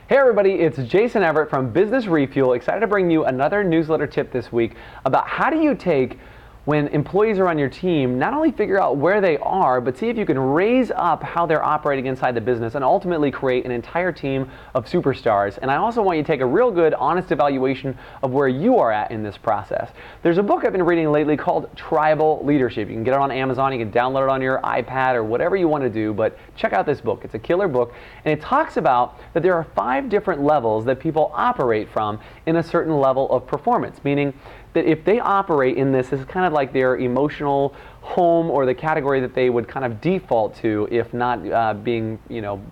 Hey everybody, it's Jason Everett from Business Refuel. Excited to bring you another newsletter tip this week about how do you take when employees are on your team, not only figure out where they are, but see if you can raise up how they're operating inside the business and ultimately create an entire team of superstars. And I also want you to take a real good, honest evaluation of where you are at in this process. There's a book I've been reading lately called Tribal Leadership. You can get it on Amazon, you can download it on your iPad or whatever you want to do, but check out this book. It's a killer book, and it talks about that there are 5 different levels that people operate from in a certain level of performance, meaning that if they operate in this, it's kind of like their emotional home or the category that they would kind of default to if not being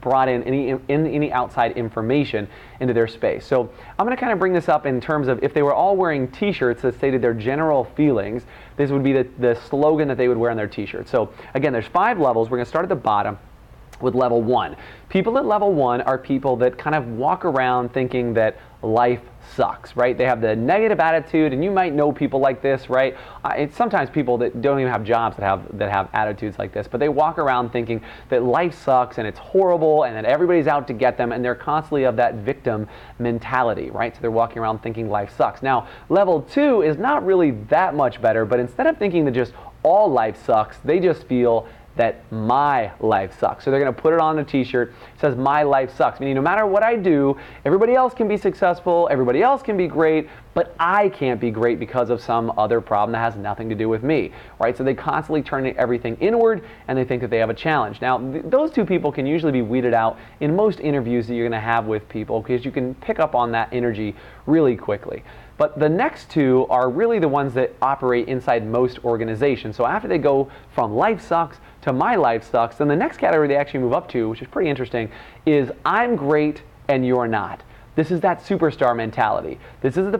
brought in any outside information into their space. So I'm going to kind of bring this up in terms of if they were all wearing t-shirts that stated their general feelings, this would be the slogan that they would wear on their t-shirt. So again, there's 5 levels. We're going to start at the bottom with level 1. People at level 1 are people that kind of walk around thinking that life sucks, right? They have the negative attitude, and you might know people like this, right? It's sometimes people that don't even have jobs that have attitudes like this, but they walk around thinking that life sucks and it's horrible and that everybody's out to get them, and they're constantly of that victim mentality, right? So they're walking around thinking life sucks. Now, level 2 is not really that much better, but instead of thinking that just all life sucks, they just feel that my life sucks. So they're going to put it on a t-shirt. It says, my life sucks. Meaning no matter what I do, everybody else can be successful, everybody else can be great, but I can't be great because of some other problem that has nothing to do with me, right? So they constantly turn everything inward, and they think that they have a challenge. Now, those 2 people can usually be weeded out in most interviews that you're going to have with people, because you can pick up on that energy really quickly. But the next 2 are really the ones that operate inside most organizations. So after they go from life sucks to my life sucks, then the next category they actually move up to, which is pretty interesting, is I'm great and you're not. This is that superstar mentality. These are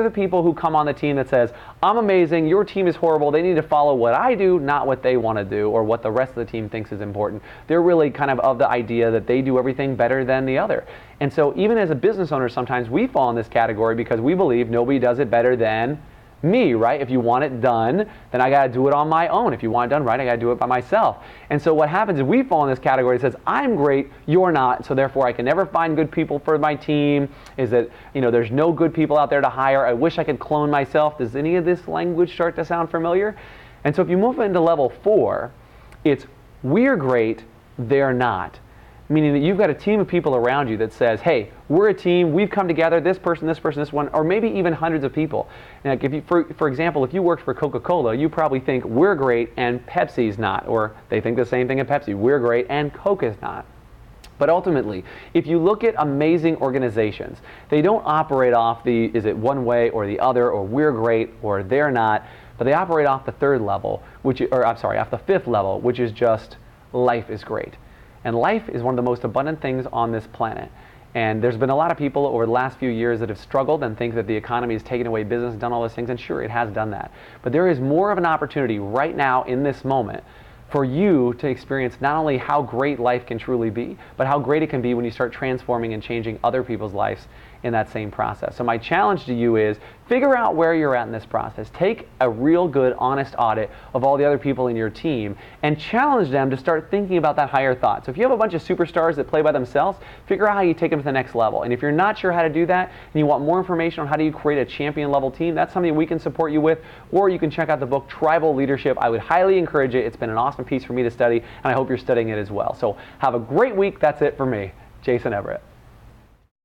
the people who come on the team that says, I'm amazing, your team is horrible, they need to follow what I do, not what they want to do or what the rest of the team thinks is important. They're really kind of the idea that they do everything better than the other. And so even as a business owner, sometimes we fall in this category because we believe nobody does it better than me, right? If you want it done, then I got to do it on my own. If you want it done right, I got to do it by myself. And so what happens is we fall in this category that says, I'm great, you're not, so therefore I can never find good people for my team, is that, there's no good people out there to hire. I wish I could clone myself. Does any of this language start to sound familiar? And so if you move into level 4, it's we're great, they're not. Meaning that you've got a team of people around you that says, hey, we're a team, we've come together, this person, this one, or maybe even hundreds of people. Like if you, for example, if you worked for Coca-Cola, you probably think we're great and Pepsi's not, or they think the same thing at Pepsi, we're great and Coke is not. But ultimately, if you look at amazing organizations, they don't operate off is it one way or the other, or we're great or they're not, but they operate off the 3rd level, off the 5th level, which is just life is great. And life is one of the most abundant things on this planet. And there's been a lot of people over the last few years that have struggled and think that the economy has taken away business, done all those things, and sure, it has done that. But there is more of an opportunity right now in this moment for you to experience not only how great life can truly be, but how great it can be when you start transforming and changing other people's lives in that same process. So my challenge to you is figure out where you're at in this process. Take a real good, honest audit of all the other people in your team and challenge them to start thinking about that higher thought. So if you have a bunch of superstars that play by themselves, figure out how you take them to the next level. And if you're not sure how to do that and you want more information on how do you create a champion level team, that's something we can support you with, or you can check out the book Tribal Leadership. I would highly encourage it. It's been an awesome piece for me to study, and I hope you're studying it as well. So have a great week. That's it for me, Jason Everett.